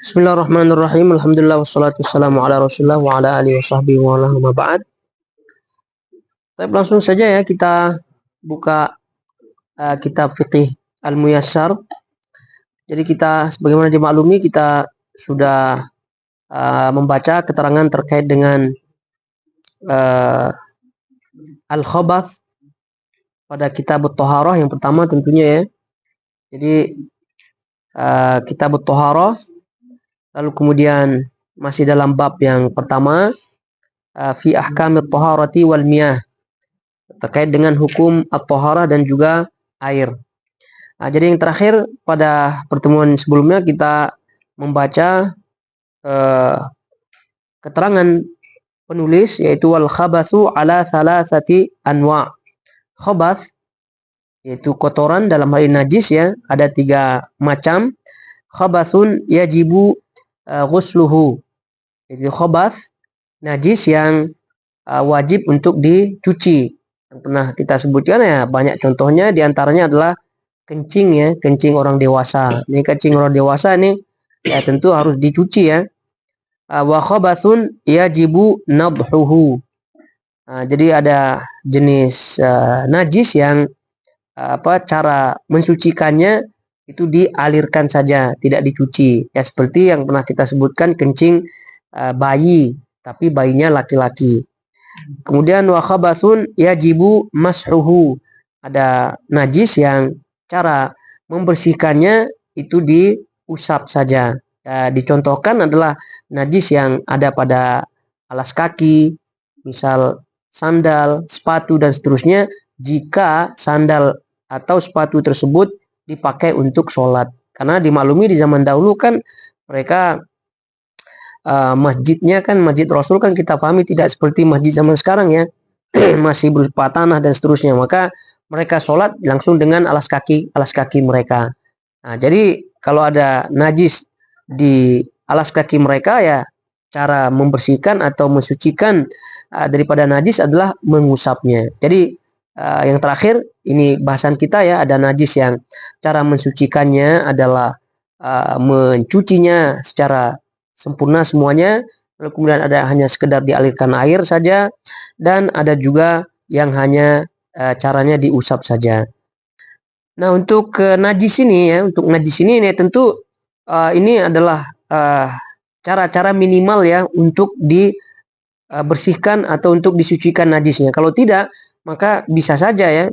Bismillahirrahmanirrahim. Alhamdulillah wassalatu wassalamu ala Rasulillah wa ala alihi washabbihi wa ala ma ba'd. Tapi langsung saja ya kita buka kitab Fiqih Al-Muyassar. Jadi kita sebagaimana dimaklumi kita sudah membaca keterangan terkait dengan Al-Khabath pada kitab At-Taharah yang pertama tentunya ya. Jadi kitab At-Taharah, lalu kemudian masih dalam bab yang pertama fi ahkamit taharati wal miyah, terkait dengan hukum at-taharah dan juga air. Jadi yang terakhir pada pertemuan sebelumnya kita membaca keterangan penulis yaitu wal khabathu ala thalathati anwa'. Khabath yaitu kotoran, dalam hal ini najis ya, ada 3 macam. Khabathun yajibu ghusluhu. Jadi khabath najis yang wajib untuk dicuci. Yang pernah kita sebutkan ya, banyak contohnya, diantaranya adalah kencing ya, kencing orang dewasa. Ini kencing orang dewasa ini ya tentu harus dicuci ya. Wa khabathun yajibu nadhuhu. Jadi ada jenis najis yang cara mensucikannya itu dialirkan saja, tidak dicuci. Ya seperti yang pernah kita sebutkan kencing bayi, tapi bayinya laki-laki. Kemudian wa khabathun yajibu mashuhu. Ada najis yang cara membersihkannya itu diusap saja. Dicontohkan adalah najis yang ada pada alas kaki, misal sandal, sepatu dan seterusnya, jika sandal atau sepatu tersebut dipakai untuk sholat. Karena dimaklumi di zaman dahulu kan mereka masjidnya kan, masjid Rasul kan kita pahami tidak seperti masjid zaman sekarang ya. Masih berupa tanah dan seterusnya. Maka mereka sholat langsung dengan alas kaki mereka. Jadi kalau ada najis di alas kaki mereka ya, cara membersihkan atau mensucikan daripada najis adalah mengusapnya. Jadi yang terakhir ini bahasan kita ya, ada najis yang cara mensucikannya adalah mencucinya secara sempurna semuanya, lalu kemudian ada hanya sekedar dialirkan air saja, dan ada juga yang hanya caranya diusap saja. Nah untuk najis ini ya, tentu ini adalah cara-cara minimal ya untuk dibersihkan atau untuk disucikan najisnya. Kalau tidak, maka bisa saja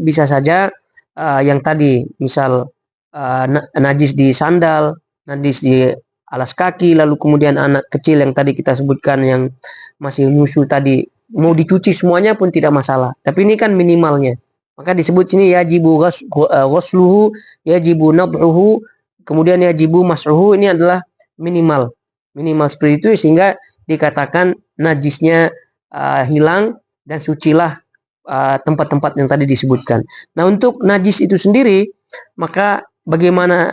yang tadi, misal najis di sandal, najis di alas kaki, lalu kemudian anak kecil yang tadi kita sebutkan yang masih nyusu tadi, mau dicuci semuanya pun tidak masalah. Tapi ini kan minimalnya. Maka disebut sini yajibu ghusluhu, yajibu nadhuhu, kemudian yajibu mas'uhu, ini adalah minimal seperti itu, sehingga dikatakan najisnya hilang dan sucilah tempat-tempat yang tadi disebutkan. Nah untuk najis itu sendiri, maka bagaimana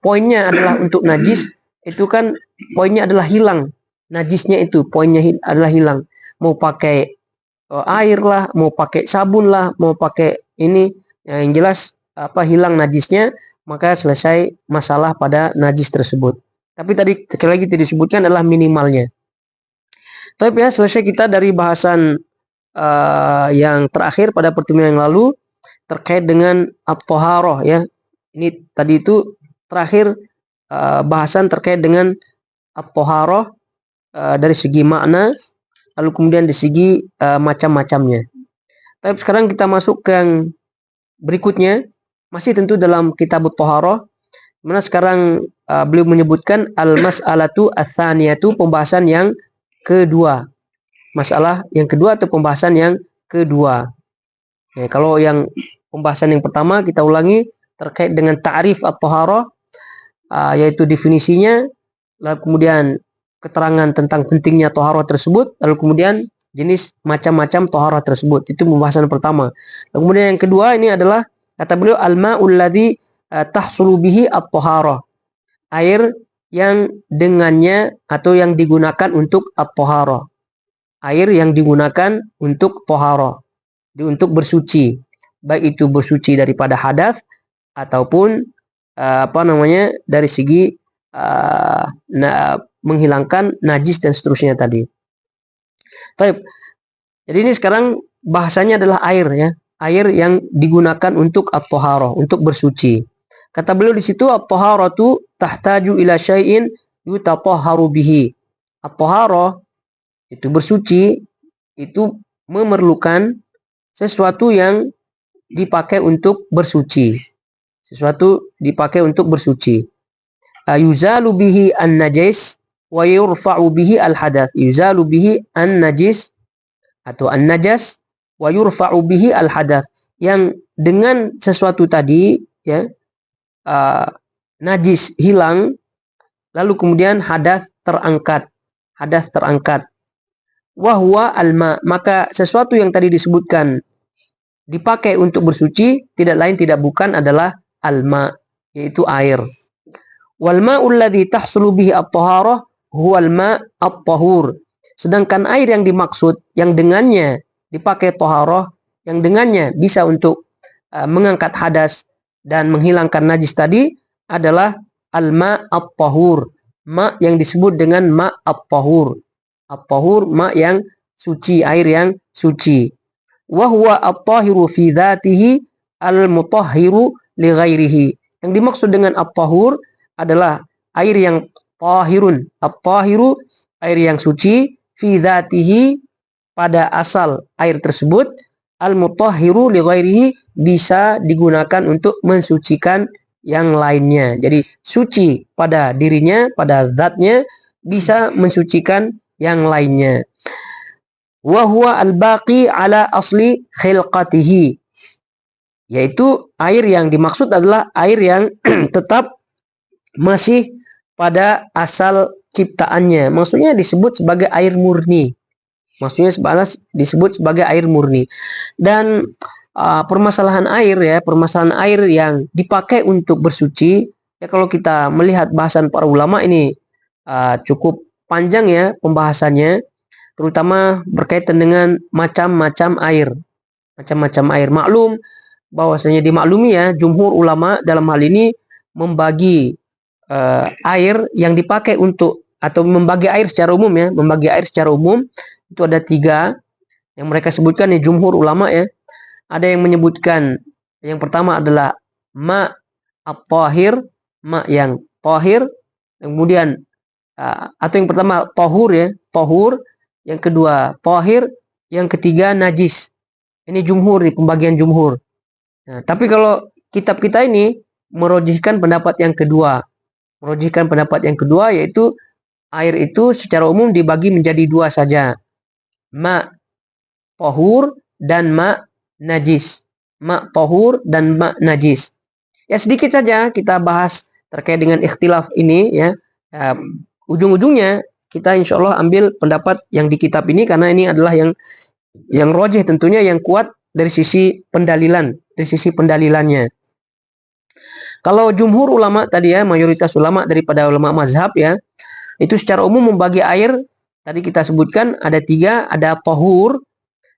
poinnya adalah untuk najis itu kan poinnya adalah hilang. Najisnya itu poinnya adalah hilang. Mau pakai air lah, mau pakai sabun lah, mau pakai ini, yang jelas hilang najisnya, maka selesai masalah pada najis tersebut. Tapi tadi sekali lagi disebutkan adalah minimalnya. Tapi ya selesai kita dari bahasan yang terakhir pada pertemuan yang lalu terkait dengan at-taharah ya. Ini tadi itu terakhir bahasan terkait dengan at-taharah dari segi makna, lalu kemudian dari segi macam-macamnya. Tapi sekarang kita masuk ke yang berikutnya, masih tentu dalam kitab at-taharah, mana sekarang beliau menyebutkan al-mas'alatu ats-tsaniyatu, pembahasan yang kedua. Masalah yang kedua atau pembahasan yang kedua. Ya, kalau yang pembahasan yang pertama kita ulangi terkait dengan ta'rif at-taharah, yaitu definisinya, lalu kemudian keterangan tentang pentingnya taharah tersebut, lalu kemudian jenis macam-macam taharah tersebut. Itu pembahasan pertama. Lalu kemudian yang kedua ini adalah kata beliau al-ma'ul ladzi tahsulu bihi at-taharah. Air yang dengannya atau yang digunakan untuk at-taharah. Air yang digunakan untuk taharah, untuk bersuci, baik itu bersuci daripada hadas ataupun dari segi menghilangkan najis dan seterusnya tadi. Baik. Jadi ini sekarang bahasanya adalah air ya, air yang digunakan untuk at-thaharah, untuk bersuci. Kata beliau di situ at-thaharatu tahtaju ila syai'in yutatahharu bihi. At-thaharah itu bersuci itu memerlukan sesuatu yang dipakai untuk bersuci. Sesuatu dipakai untuk bersuci. Yuzalu bihi an-najis wa yurfa'u bihi al-hadath. Yuzalu bihi an-najis atau an-najas wa yurfa'u bihi al-hadath. Yang dengan sesuatu tadi ya, najis hilang lalu kemudian hadath terangkat. Hadath terangkat. Wa huwa al-ma, maka sesuatu yang tadi disebutkan dipakai untuk bersuci tidak lain tidak bukan adalah al-ma, yaitu air. Wal ma'ul ladzi tahsulu bihi at-taharah huwa al-ma' at-tahur. Sedangkan air yang dimaksud yang dengannya dipakai taharah, yang dengannya bisa untuk mengangkat hadas dan menghilangkan najis tadi adalah al-ma' at-tahur. Ma yang disebut dengan ma' at-tahur. At-tahur ma yang suci, air yang suci. Wa huwa at-tahiru fi dzatihi al-mutahhiru li ghairihi. Yang dimaksud dengan at-tahur adalah air yang tahirun. At-tahiru air yang suci, fi dzatihi pada asal air tersebut, al-mutahhiru li ghairihi bisa digunakan untuk mensucikan yang lainnya. Jadi suci pada dirinya, pada zatnya, bisa mensucikan yang lainnya. Wa huwa al-baqi ala asli khilqatihi. Yaitu air yang dimaksud adalah air yang tetap masih pada asal ciptaannya. Maksudnya disebut sebagai air murni. Maksudnya disebut sebagai air murni. Dan permasalahan air ya, permasalahan air yang dipakai untuk bersuci, ya kalau kita melihat bahasan para ulama ini cukup panjang ya pembahasannya, terutama berkaitan dengan macam-macam air. Macam-macam air. Maklum bahwasanya dimaklumi ya, jumhur ulama dalam hal ini membagi air yang dipakai untuk, atau membagi air secara umum ya, membagi air secara umum itu ada 3 yang mereka sebutkan ya, jumhur ulama ya. Ada yang menyebutkan yang pertama adalah ma at-tahir, ma yang tahir, kemudian atau yang pertama tahur ya, tahur, yang kedua tahir, yang ketiga najis. Ini jumhur nih, pembagian jumhur. Nah, tapi kalau kitab kita ini merojihkan pendapat yang kedua. Merojihkan pendapat yang kedua, yaitu air itu secara umum dibagi menjadi 2 saja. Ma tahur dan ma najis. Ma tahur dan ma najis. Ya sedikit saja kita bahas terkait dengan ikhtilaf ini ya. Ujung-ujungnya kita insya Allah ambil pendapat yang di kitab ini, karena ini adalah yang rojih tentunya, yang kuat dari sisi pendalilan, dari sisi pendalilannya. Kalau jumhur ulama tadi ya, mayoritas ulama daripada ulama mazhab ya, itu secara umum membagi air, tadi kita sebutkan ada 3, ada tahur.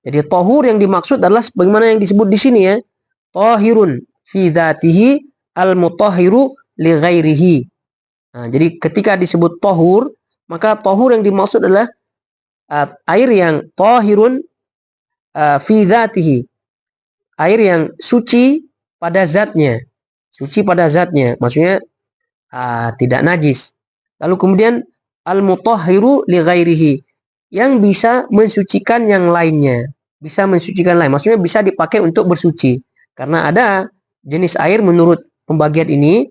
Jadi tahur yang dimaksud adalah bagaimana yang disebut di sini ya, tahirun fi dzatihi al-mutahhiru li ghairihi. Nah, jadi ketika disebut tahur, maka tahur yang dimaksud adalah air yang tahirun fi dzatihi, air yang suci pada zatnya, suci pada zatnya, maksudnya tidak najis. Lalu kemudian al-mutahhiru li ghairihi, yang bisa mensucikan yang lainnya, bisa mensucikan lain, maksudnya bisa dipakai untuk bersuci. Karena ada jenis air menurut pembagian ini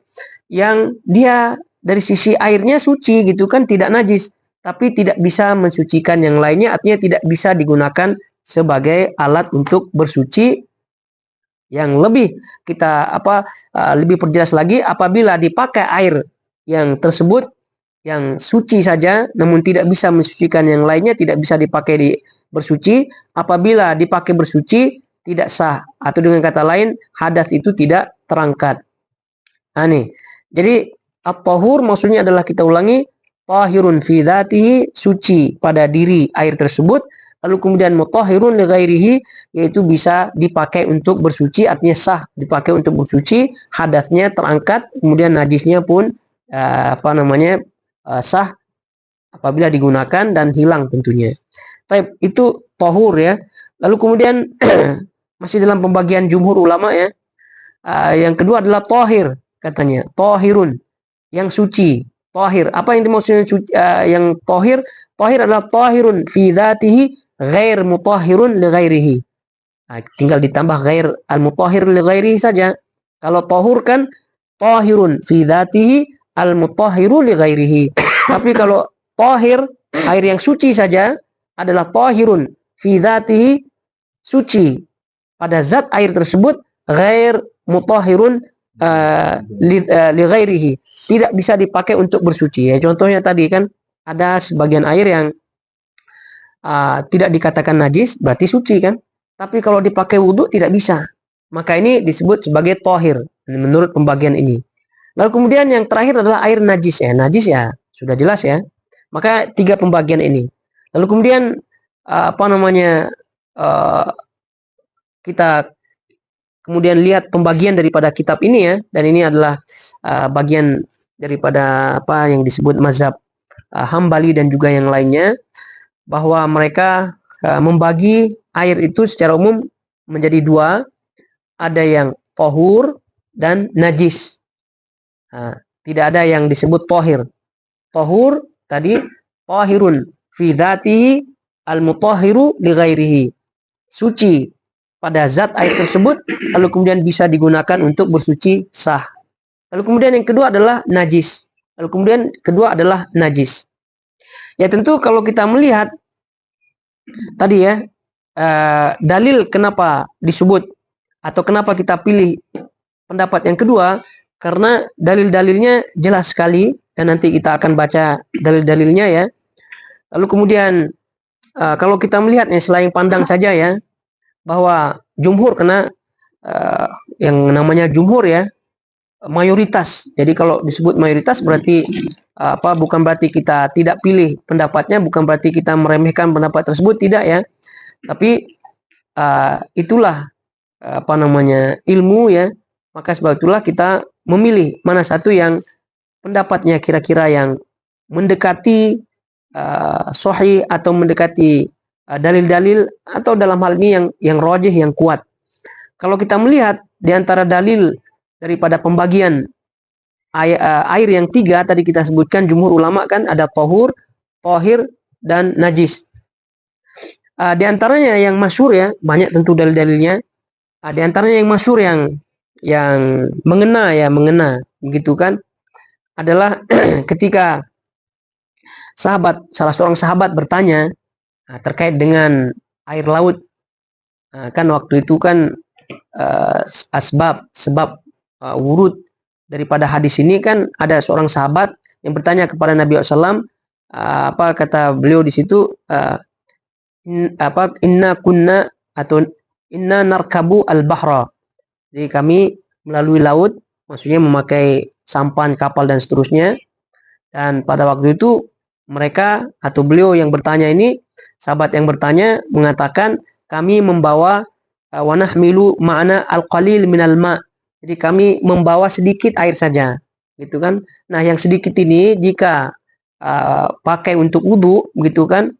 yang dia dari sisi airnya suci gitu kan, tidak najis, tapi tidak bisa mensucikan yang lainnya, artinya tidak bisa digunakan sebagai alat untuk bersuci. Yang lebih kita lebih perjelas lagi, apabila dipakai air yang tersebut yang suci saja namun tidak bisa mensucikan yang lainnya, tidak bisa dipakai di bersuci, apabila dipakai bersuci tidak sah, atau dengan kata lain hadas itu tidak terangkat. Nah nih, jadi at-tahur maksudnya adalah, kita ulangi, tahirun fi dzatihi, suci pada diri air tersebut, lalu kemudian mutahhirun li ghairihi, yaitu bisa dipakai untuk bersuci, artinya sah dipakai untuk bersuci, hadasnya terangkat, kemudian najisnya pun sah apabila digunakan dan hilang tentunya. Tapi itu tohur ya. Lalu kemudian masih dalam pembagian jumhur ulama ya. Yang kedua adalah tohir katanya. Tohirun, yang suci. Tohir. Apa yang dimaksudnya yang tohir? Tohir adalah tohirun fi dzatihi ghair mutahhirun li ghairihi. Tinggal ditambah ghair al-mutahhir li ghairihi saja. Kalau tohur kan tohirun fi dzatihi al-mutahhiru li ghairihi. Tapi kalau tohir, air yang suci saja, adalah tohirun fi dzatihi, suci pada zat air tersebut, ghair mutahhirun li ghairihi, tidak bisa dipakai untuk bersuci ya. Contohnya tadi kan ada sebagian air yang tidak dikatakan najis, berarti suci kan. Tapi kalau dipakai wudhu tidak bisa. Maka ini disebut sebagai tohir menurut pembagian ini. Lalu kemudian yang terakhir adalah air najis ya. Najis ya sudah jelas ya. Maka 3 pembagian ini. Lalu kemudian kita kemudian lihat pembagian daripada kitab ini ya. Dan ini adalah bagian daripada apa yang disebut mazhab Hambali dan juga yang lainnya, bahwa mereka membagi air itu secara umum menjadi 2, ada yang tohur dan najis. Tidak ada yang disebut tohir. Tohur tadi tohirun fi dzatihi al-mutahhiru li ghairihi, suci pada zat air tersebut, lalu kemudian bisa digunakan untuk bersuci sah. Lalu kemudian yang kedua adalah najis. Lalu kemudian kedua adalah najis. Ya tentu kalau kita melihat tadi ya, dalil kenapa disebut atau kenapa kita pilih pendapat yang kedua, karena dalil-dalilnya jelas sekali dan nanti kita akan baca dalil-dalilnya ya. Lalu kemudian kalau kita melihat selain pandang saja ya, bahwa jumhur, karena yang namanya jumhur ya, mayoritas. Jadi kalau disebut mayoritas berarti bukan berarti kita tidak pilih pendapatnya, bukan berarti kita meremehkan pendapat tersebut, tidak ya. Tapi itulah ilmu ya. Maka sebab itulah kita memilih mana satu yang pendapatnya kira-kira yang mendekati sahih atau mendekati dalil-dalil, atau dalam hal ini yang rajih, yang kuat. Kalau kita melihat di antara dalil daripada pembagian air yang 3 tadi kita sebutkan, jumhur ulama kan ada tohur, tohir, dan najis. Di antaranya yang masyhur ya, banyak tentu dalil-dalilnya. Di antaranya yang masyhur yang mengena begitu kan, adalah ketika salah seorang sahabat bertanya terkait dengan air laut. Kan waktu itu kan sebab wurud daripada hadis ini kan, ada seorang sahabat yang bertanya kepada Nabi SAW, apa kata beliau di situ, inna kunna atau inna narkabu al-bahra. Jadi kami melalui laut, maksudnya memakai sampan, kapal dan seterusnya. Dan pada waktu itu mereka atau beliau yang bertanya ini, sahabat yang bertanya mengatakan, kami membawa wanahmilu ma'ana al-qalil minal ma'. Jadi kami membawa sedikit air saja, gitu kan. Nah, yang sedikit ini jika pakai untuk wudhu, begitu kan,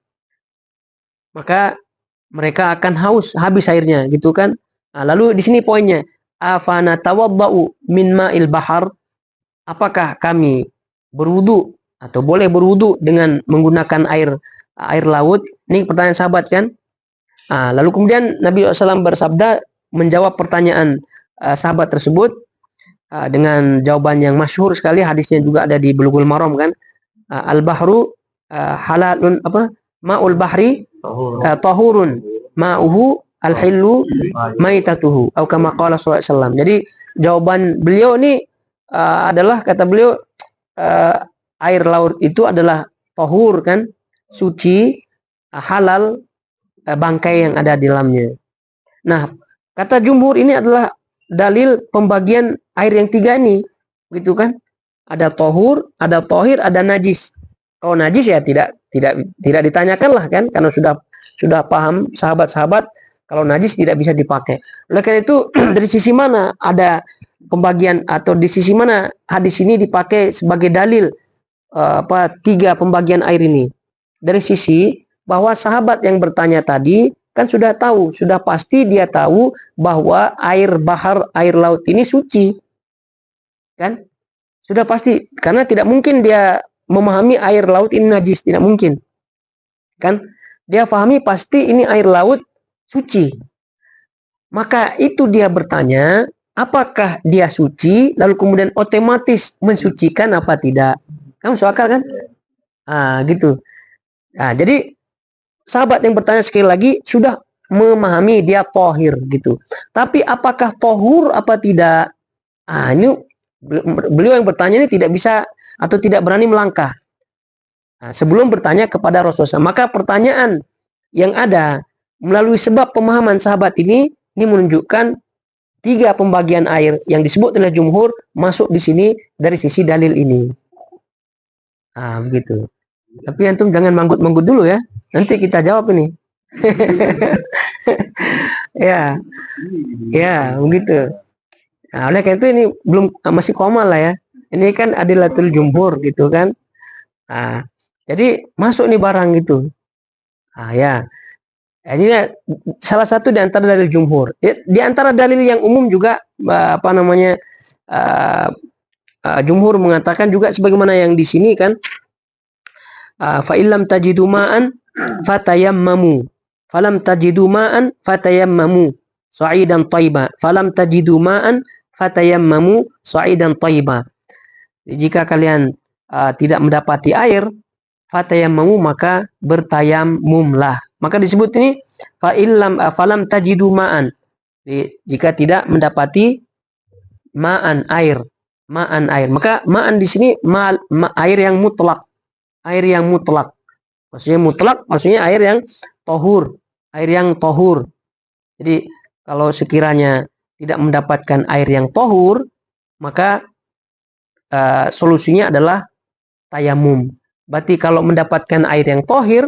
maka mereka akan haus, habis airnya, gitu kan. Lalu di sini poinnya, afana tawaddau min ma'il bahar, apakah kami berwudu atau boleh berwudu dengan menggunakan air laut? Ini pertanyaan sahabat kan. Lalu kemudian Nabi SAW bersabda menjawab pertanyaan sahabat tersebut dengan jawaban yang masyhur sekali, hadisnya juga ada di Bulughul Maram kan. Al-bahru halalun ma'ul bahri tahurun ma'uhu al-hillu maitatuhu atau kama qala sallallahu alaihi wasallam. Jadi jawaban beliau ini adalah, kata beliau, air laut itu adalah tahur kan, suci, halal, bangkai yang ada di dalamnya. Nah, kata jumhur ini adalah dalil pembagian air yang 3 ini, gitu kan? Ada tahur, ada tahir, ada najis. Kalau najis ya tidak ditanyakan lah kan, karena sudah paham sahabat-sahabat kalau najis tidak bisa dipakai. Oleh karena itu dari sisi mana ada pembagian atau di sisi mana hadis ini dipakai sebagai dalil tiga pembagian air ini? Dari sisi bahwa sahabat yang bertanya tadi kan sudah tahu, sudah pasti dia tahu bahwa air bahar, air laut ini suci. Kan? Sudah pasti, karena tidak mungkin dia memahami air laut ini najis, tidak mungkin. Kan? Dia pahami pasti ini air laut suci. Maka itu dia bertanya, apakah dia suci, lalu kemudian otomatis mensucikan apa tidak? Kamu masuk akal kan? Gitu. Nah, jadi sahabat yang bertanya sekali lagi sudah memahami dia tohir gitu. Tapi apakah tohur apa tidak? Ini beliau yang bertanya ini tidak bisa atau tidak berani melangkah sebelum bertanya kepada Rasulullah. Maka pertanyaan yang ada melalui sebab pemahaman sahabat ini menunjukkan tiga pembagian air yang disebut oleh jumhur masuk di sini dari sisi dalil ini. Begitu. Tapi antum jangan manggut-manggut dulu ya. Nanti kita jawab ini. Ya, begitu. Nah, oleh karena itu ini belum masih koma lah ya. Ini kan adilatul jumhur gitu kan. Jadi masuk nih barang gitu. Ya. Ini salah satu di antara dalil jumhur. Di antara dalil yang umum juga jumhur mengatakan juga sebagaimana yang di sini kan. Fa illam tajidu ma'an fatayammamu. Falam tajidu ma'an fatayammamu sa'idan thayyiba. Falam tajidu ma'an fatayammamu sa'idan thayyiba. Jika kalian tidak mendapati air, fatayammamu maka bertayamumlah. Maka disebut ini falam tajidu ma'an. Jika tidak mendapati ma'an air, maka ma'an di sini air yang mutlak. Air yang mutlak. Maksudnya mutlak, maksudnya air yang tohur. Air yang tohur. Jadi kalau sekiranya tidak mendapatkan air yang tohur, maka solusinya adalah tayamum. Berarti kalau mendapatkan air yang tohir,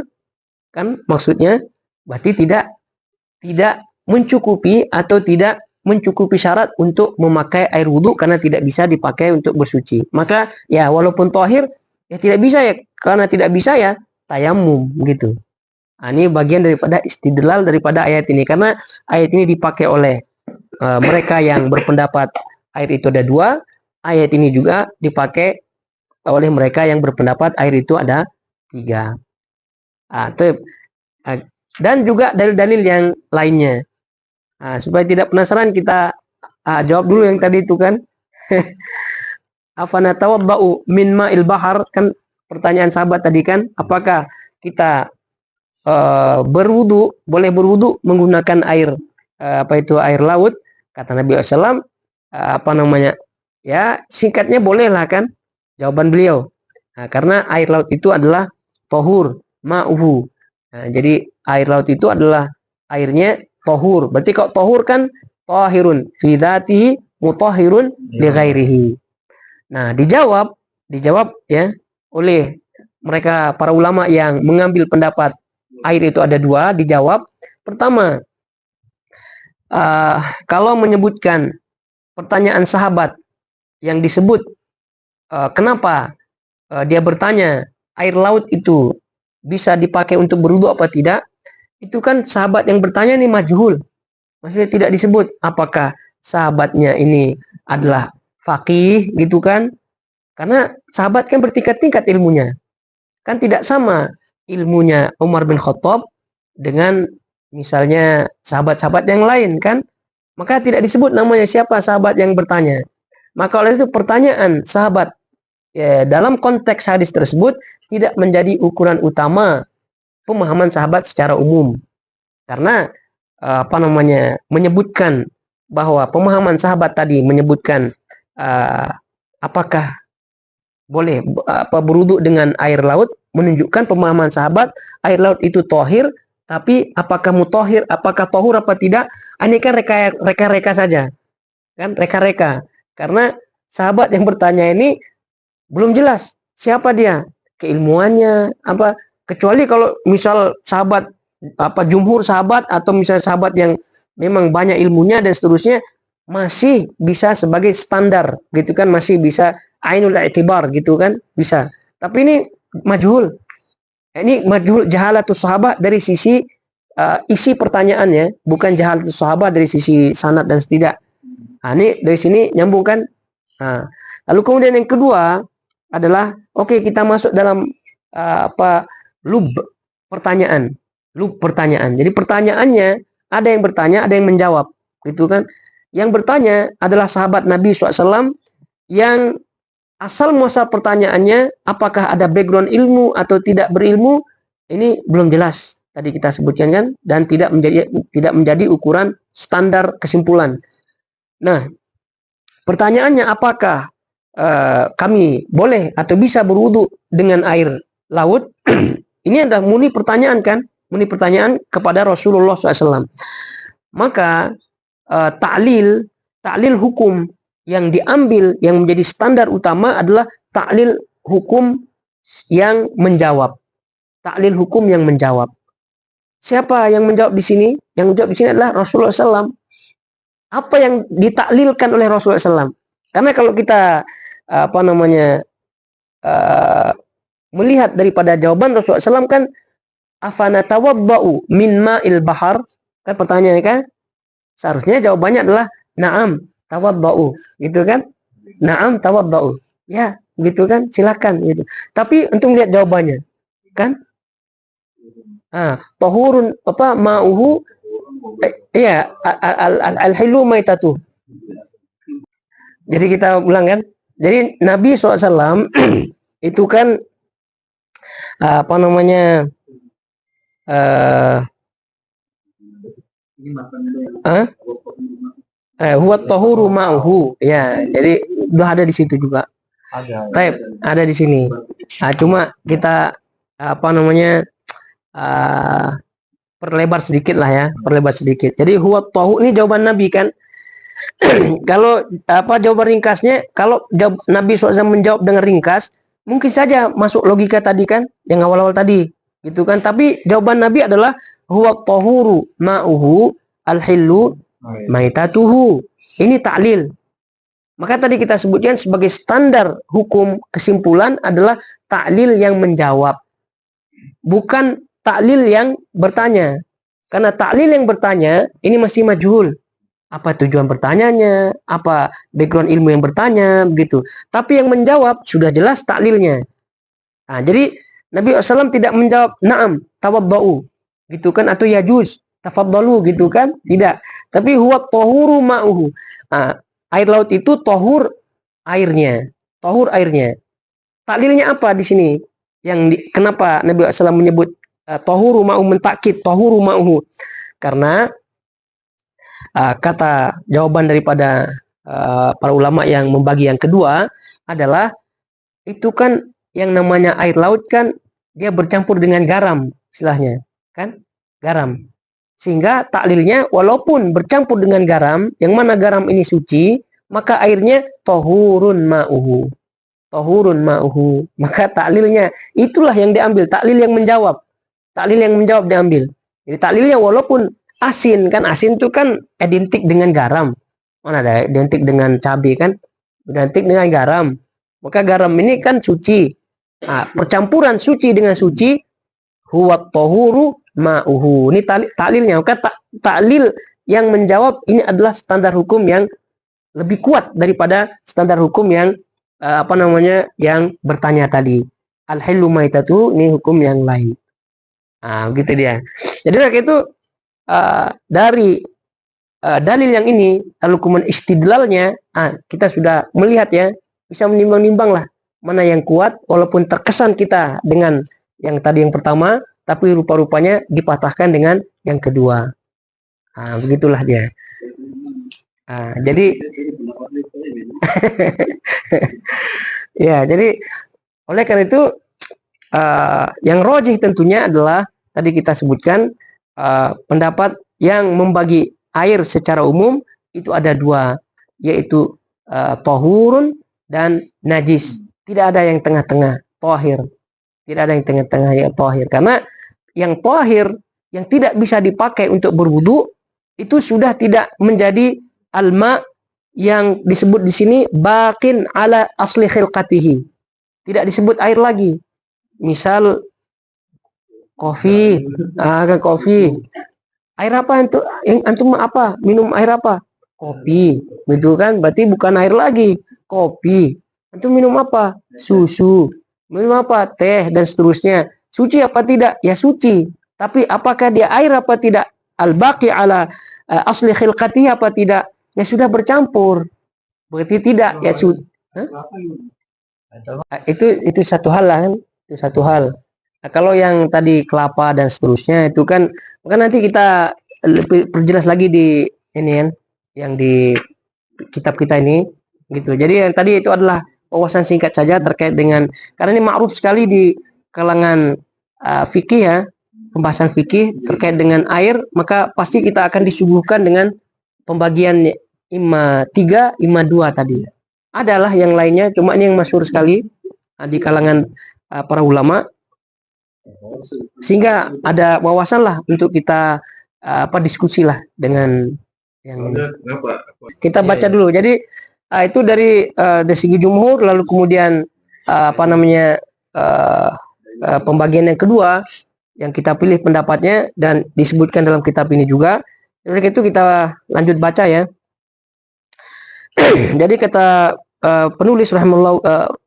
kan maksudnya berarti tidak mencukupi atau tidak mencukupi syarat untuk memakai air wudhu karena tidak bisa dipakai untuk bersuci. Maka ya walaupun tohir, ya tidak bisa ya, karena tidak bisa ya tayamum gitu. Ini bagian daripada istidlal daripada ayat ini, karena ayat ini dipakai oleh mereka yang berpendapat air itu ada dua. Ayat ini juga dipakai oleh mereka yang berpendapat air itu ada tiga. Dan juga dalil-dalil yang lainnya. Supaya tidak penasaran, kita jawab dulu yang tadi itu kan. Afana tawadda'u min ma'il bahar, kan pertanyaan sahabat tadi kan, apakah kita boleh berwudu menggunakan air air laut? Kata Nabi SAW, ya singkatnya bolehlah kan, jawaban beliau. Karena air laut itu adalah tohur ma'uhu. Jadi air laut itu adalah airnya tohur. Berarti kalau tohur kan tohirun fi dzatihi mutahhirun li ghairihi. Nah, dijawab ya oleh mereka para ulama yang mengambil pendapat air itu ada dua. Dijawab pertama, kalau menyebutkan pertanyaan sahabat yang disebut kenapa dia bertanya air laut itu bisa dipakai untuk berwudu apa tidak, itu kan sahabat yang bertanya ini majhul, maksudnya tidak disebut apakah sahabatnya ini adalah faqih gitu kan, karena sahabat kan bertingkat-tingkat ilmunya, kan tidak sama ilmunya Umar bin Khattab dengan misalnya sahabat-sahabat yang lain kan, maka tidak disebut namanya siapa sahabat yang bertanya. Maka oleh itu pertanyaan sahabat dalam konteks hadis tersebut tidak menjadi ukuran utama pemahaman sahabat secara umum, karena menyebutkan bahwa pemahaman sahabat tadi menyebutkan apakah boleh berwudu dengan air laut, menunjukkan pemahaman sahabat air laut itu tohir, tapi apakah mutohir, apakah tohur apa tidak, ini kan reka-reka saja kan, reka-reka, karena sahabat yang bertanya ini belum jelas siapa dia, keilmuannya apa, kecuali kalau misal sahabat jumhur sahabat atau misalnya sahabat yang memang banyak ilmunya dan seterusnya, masih bisa sebagai standar gitu kan, masih bisa ainul i'tibar gitu kan, bisa. Tapi ini majhul. Ini majhul jahalatus sahabat dari sisi isi pertanyaannya, bukan jahalatus sahabat dari sisi sanad dan tidak. Nah, ini dari sini nyambung kan. Nah, lalu kemudian yang kedua adalah oke, kita masuk dalam lub pertanyaan. Lub pertanyaan. Jadi pertanyaannya ada yang bertanya, ada yang menjawab, gitu kan. Yang bertanya adalah sahabat Nabi SAW yang asal muasal pertanyaannya apakah ada background ilmu atau tidak berilmu, ini belum jelas. Tadi kita sebutkan kan, dan tidak menjadi ukuran standar kesimpulan. Nah, pertanyaannya apakah kami boleh atau bisa berwudu dengan air laut? Ini adalah murni pertanyaan kan, murni pertanyaan kepada Rasulullah SAW. Maka ta'lil hukum yang diambil, yang menjadi standar utama adalah ta'lil hukum yang menjawab. Ta'lil hukum yang menjawab. Siapa yang menjawab di sini? Yang menjawab di sini adalah Rasulullah SAW. Apa yang ditaklilkan oleh Rasulullah SAW? Karena kalau kita melihat daripada jawaban Rasulullah SAW kan, afana tawadda'u min ma'il bahar, kan pertanyaannya kan, seharusnya jawabannya adalah na'am tawadda'u, gitu kan? Na'am tawadda'u. Ya, gitu kan? Silakan gitu. Tapi untuk lihat jawabannya, kan? Tahurun ma'uhu iya al-hilu maitatu. Jadi kita ulang kan? Jadi Nabi SAW itu kan huwa tahuru ma'uhu. Ya, jadi udah ada di situ juga. Ada di sini. Cuma kita perlebar sedikit lah ya, perlebar sedikit. Jadi huwa tahu ini jawaban Nabi kan. Kalau jawaban ringkasnya, kalau Nabi SAW menjawab dengan ringkas, mungkin saja masuk logika tadi kan, yang awal-awal tadi, gitu kan. Tapi jawaban Nabi adalah huwa tahuru ma'uhu al-hillu maitatuhu. Ini ta'lil. Maka tadi kita sebutkan sebagai standar hukum kesimpulan adalah ta'lil yang menjawab, bukan ta'lil yang bertanya. Karena ta'lil yang bertanya ini masih majhul. Apa tujuan bertanyanya, apa background ilmu yang bertanya, begitu. Tapi yang menjawab sudah jelas ta'lilnya. Jadi Nabi SAW tidak menjawab na'am tawadda'u, gitu kan, atau yajuz tafaddalu, gitu kan, tidak. Tapi huwa tahuru ma'uhu. Air laut itu tahur airnya, tahur airnya. Ta'lilnya apa di sini? Kenapa Nabi SAW menyebut tahuru ma'uhu, mentakid tahuru ma'uhu? Karena kata jawaban daripada para ulama yang membagi yang kedua adalah itu kan yang namanya air laut kan dia bercampur dengan garam istilahnya kan, garam, sehingga taklilnya walaupun bercampur dengan garam, yang mana garam ini suci, maka airnya tahurun ma'uhu, tahurun ma'uhu. Maka taklilnya itulah yang diambil, taklil yang menjawab, taklil yang menjawab diambil. Jadi taklilnya walaupun asin kan, asin itu kan identik dengan garam, mana ada identik dengan cabai kan, identik dengan garam, maka garam ini kan suci. Percampuran suci dengan suci, huwa tahuru ma'uhu, ini taklilnya. Maka taklil yang menjawab ini adalah standar hukum yang lebih kuat daripada standar hukum yang yang bertanya tadi. Al-hillu maitatu, ini hukum yang lain. Begitu dia. Jadi kayak itu dari dalil yang ini, lalu kemudian istidlalnya, kita sudah melihat ya, bisa menimbang-nimbang lah mana yang kuat, walaupun terkesan kita dengan yang tadi yang pertama, tapi rupa-rupanya dipatahkan dengan yang kedua. Begitulah dia. Jadi ya, jadi oleh karena itu yang rojih tentunya adalah tadi kita sebutkan pendapat yang membagi air secara umum itu ada dua, yaitu tahurun dan najis. Tidak ada yang tengah-tengah, tahir. Tidak ada yang tengah-tengah, ya tahir. Karena yang tahir yang tidak bisa dipakai untuk berwudu itu sudah tidak menjadi alma yang disebut di sini baqin ala asli khilqatihi. Tidak disebut air lagi. Misal kopi, kopi. Air apa antum? Antum apa? Minum air apa? Kopi. Betul kan? Berarti bukan air lagi. Kopi. Antum minum apa? Susu. Minum apa? Teh dan seterusnya. Suci apa tidak? Ya suci. Tapi apakah dia air apa tidak? Al-baqi ala asli khilqati apa tidak? Ya sudah bercampur. Berarti tidak. Ya sudah. Itu satu hal lah kan? Itu satu hal. Nah, kalau yang tadi kelapa dan seterusnya itu kan nanti kita lebih perjelas lagi di ini kan, yang di kitab kita ini gitu. Jadi yang tadi itu adalah wawasan singkat saja terkait dengan, karena ini ma'ruf sekali di kalangan fikih ya, pembahasan fikih terkait dengan air, maka pasti kita akan disuguhkan dengan pembagian imma 3, imma 2 tadi. Adalah yang lainnya, cuma ini yang masyhur sekali di kalangan para ulama, sehingga ada wawasan lah untuk kita diskusi lah dengan yang kita baca dulu. Jadi itu dari segi jumhur, lalu kemudian pembagian yang kedua yang kita pilih pendapatnya dan disebutkan dalam kitab ini juga. Jadi itu kita lanjut baca ya. Jadi kata penulis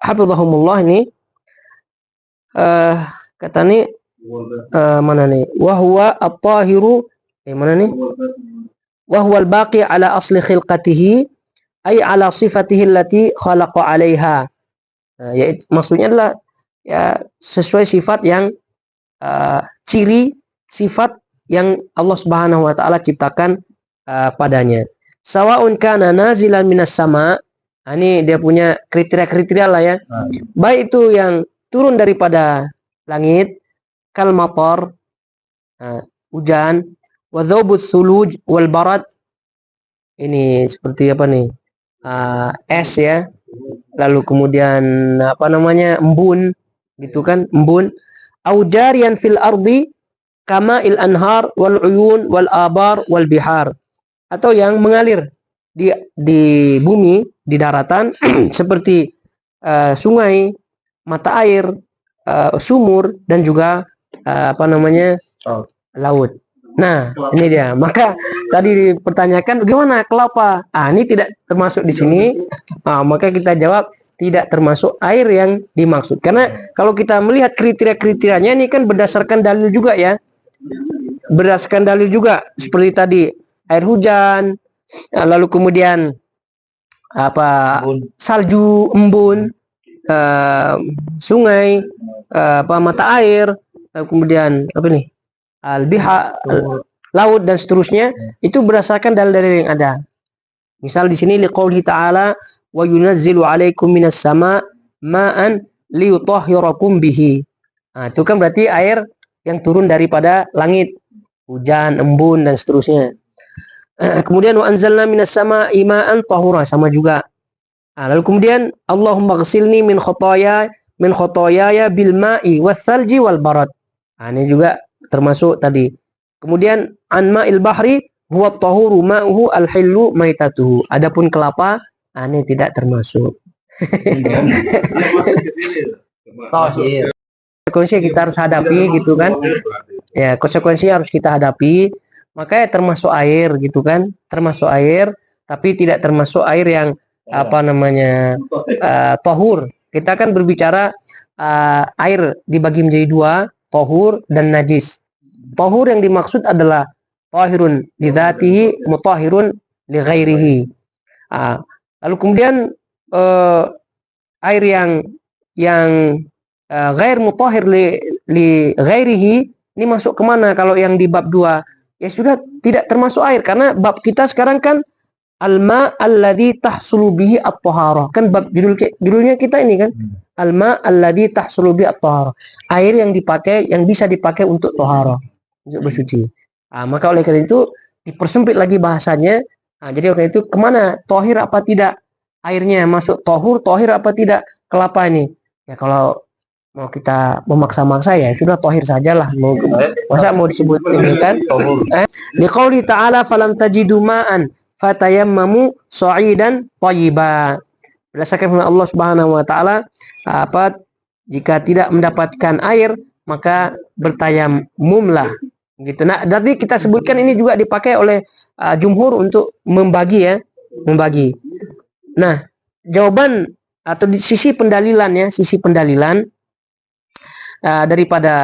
hafizahumullah ini, kata nih mana nih? Wahwa at-tahiru, mana nih? Wahwa al-baqi ala asli khilqatihi ay ala sifatihi allati khalaqa 'alaiha. Ya, maksudnya adalah ya sesuai sifat yang ciri sifat yang Allah Subhanahu wa taala ciptakan padanya. Sawaun kana nazilan minas sama. Ini dia punya kriteria-kriteria lah ya. Baik itu yang turun daripada langit, kal matar, hujan, wa dhawbus suluj wal barad, ini seperti apa nih, es ya, lalu kemudian embun gitu kan, embun, au jariyan fil ardi kama il anhar wal uyun wal abar wal bihar, atau yang mengalir di bumi, di daratan seperti sungai, mata air, sumur, dan juga laut. Nah, ini dia. Maka tadi dipertanyakan bagaimana kelapa? Ini tidak termasuk di sini. Maka kita jawab tidak termasuk air yang dimaksud. Karena kalau kita melihat kriteria-kriterianya ini kan berdasarkan dalil juga ya. Berdasarkan dalil juga seperti tadi air hujan, lalu kemudian salju, embun, sungai, mata air, kemudian al-biha, laut dan seterusnya, itu berdasarkan dalil-dalil yang ada. Misal di sini liqaulihi ta'ala wa yunazzilu 'alaikum minas sama' ma'an liyutahhirakum bihi. Itu kan berarti air yang turun daripada langit, hujan, embun dan seterusnya. Kemudian wa anzalna minas sama'i ma'an tahura, sama juga. Lalu kemudian Allahumma ghsilni min khotoyaya bil ma'i wath thalji wal barad. Ini juga termasuk tadi. Kemudian an ma'il bahri huwa tahuru ma'uhu al-hillu maitatuhu. Adapun kelapa, ini tidak termasuk. Konsekuensi kita harus hadapi gitu kan. Ya, konsekuensi harus kita hadapi. Makanya termasuk air gitu kan. Termasuk air, tapi tidak termasuk air yang tahur. Kita kan berbicara air dibagi menjadi dua, tahur dan najis. Tahur yang dimaksud adalah tahirun li dzatihi mutahhirun li ghairihi. Lalu kemudian air yang ghair mutahhir li ghairihi ini masuk kemana? Kalau yang di bab 2 ya sudah tidak termasuk air, karena bab kita sekarang kan alma alladzi tahsulu bihi at-taharah. Kan bab judulnya kita ini kan, alma alladzi tahsulu bihi at-taharah. Air yang bisa dipakai untuk taharah, untuk bersuci. Maka oleh karena itu dipersempit lagi bahasanya. Jadi oleh itu kemana? Tohir apa tidak? Airnya masuk tohir apa tidak? Kelapa ini. Ya kalau mau kita memaksa-maksa ya sudah tohir sajalah. Masa mau disebut ini kan? Liqauli ta'ala falam tajidu ma'an fatayammamu sha'idan thayyiba. Berdasarkan firman Allah Subhanahu wa taala, jika tidak mendapatkan air maka bertayamumlah. Gitu. Nah, tadi kita sebutkan ini juga dipakai oleh jumhur untuk membagi ya, membagi. Nah, jawaban atau di sisi pendalilan daripada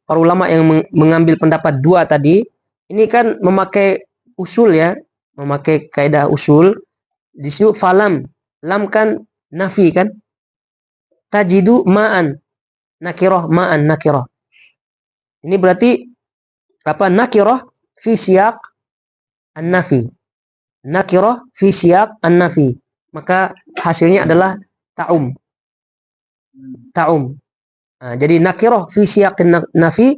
para ulama yang mengambil pendapat dua tadi, ini kan memakai usul ya, memakai kaidah usul. Di situ falam, lam kan nafi kan, tajidu ma'an, nakirah ma'an nakirah. Ini berarti nakirah fi siyaq an-nafi. Nakirah fi siyaq an-nafi. Maka hasilnya adalah ta'um. Ta'um. Nah, jadi nakirah fi siyaq an-nafi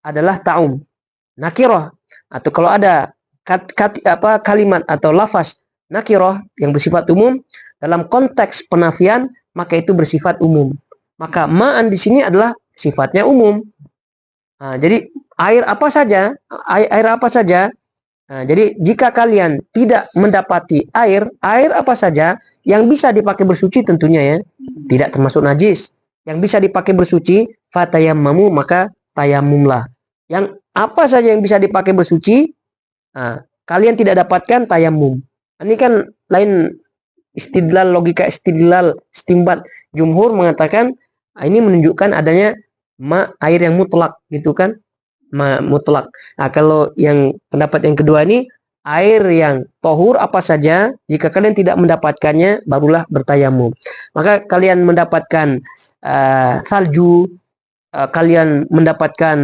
adalah ta'um. Nakirah atau kalau ada kalimat atau lafaz nakirah yang bersifat umum dalam konteks penafian, maka itu bersifat umum. Maka ma'an di sini adalah sifatnya umum. Nah, jadi air apa saja. Nah, jadi jika kalian tidak mendapati air apa saja yang bisa dipakai bersuci tentunya ya, tidak termasuk najis. Yang bisa dipakai bersuci, fatayammamu, maka tayamumlah. Yang apa saja yang bisa dipakai bersuci, kalian tidak dapatkan tayamum. Ini kan lain istidlal, logika istidlal, istimbat. Jumhur mengatakan ini menunjukkan adanya air yang mutlak gitu kan, mutlak. Nah, kalau yang pendapat yang kedua ini, air yang tohur apa saja, jika kalian tidak mendapatkannya barulah bertayamum. Maka kalian mendapatkan salju, kalian mendapatkan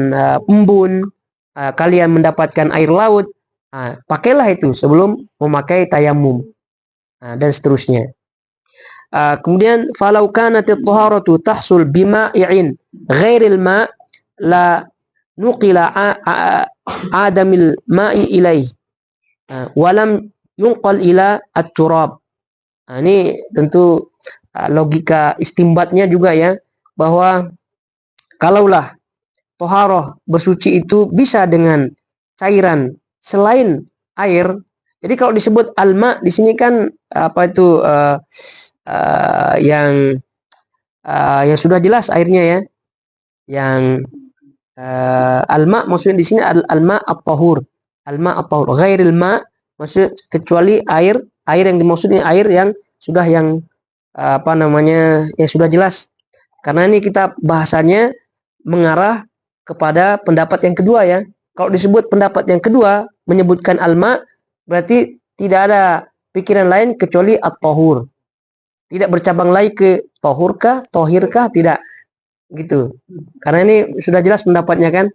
embun, kalian mendapatkan air laut, pakailah itu sebelum memakai tayamum, dan seterusnya. Kemudian falau kanatit taharatu tahsul bima'in ghairil ma' la nuqila adamil ma'i ilaih walam yunqal ila at-turab. Ini tentu logika istimbatnya juga ya, bahwa kalaulah toharoh bersuci itu bisa dengan cairan selain air. Jadi kalau disebut alma di sini kan yang sudah jelas airnya ya. Yang alma maksudnya di sini alma at-tahur. Alma at-tahur ghairil ma, maksud kecuali air yang dimaksudnya air yang sudah yang sudah jelas. Karena ini kita bahasanya mengarah kepada pendapat yang kedua ya. Kalau disebut pendapat yang kedua menyebutkan alma, berarti tidak ada pikiran lain kecuali at-tahur. Tidak bercabang lagi ke tohurkah, tohirkah, tidak gitu. Karena ini sudah jelas pendapatnya kan.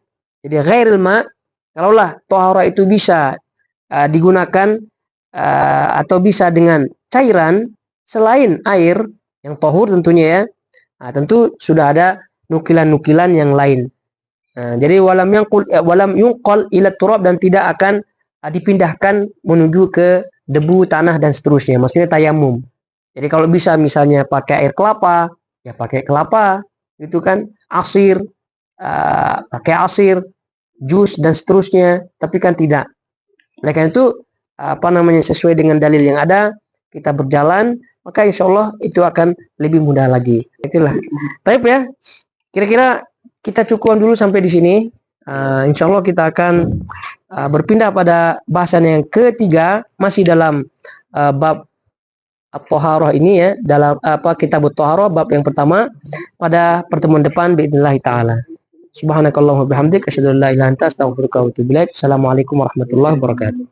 Jadi ghairil ma, kalaulah tohara itu bisa digunakan atau bisa dengan cairan selain air yang tohur tentunya ya. Nah, tentu sudah ada nukilan-nukilan yang lain. Nah, jadi walam yunqal ila turab, dan tidak akan dipindahkan menuju ke debu, tanah dan seterusnya. Maksudnya tayamum. Jadi kalau bisa misalnya pakai air kelapa, ya pakai kelapa, gitu kan. Asir, pakai asir, jus dan seterusnya. Tapi kan tidak. Oleh karena itu sesuai dengan dalil yang ada, kita berjalan, maka insya Allah itu akan lebih mudah lagi. Itulah. Tapi ya, kira-kira kita cukupkan dulu sampai di sini. Insya Allah kita akan berpindah pada bahasan yang ketiga, masih dalam bab at-taharah ini ya, dalam kitab at-taharah bab yang pertama, pada pertemuan depan biidznillah taala. Subhanakallahumma bihamdik asyhadu an la ilaha illa anta astaghfiruka wa atubu ilaik. Assalamualaikum warahmatullahi wabarakatuh.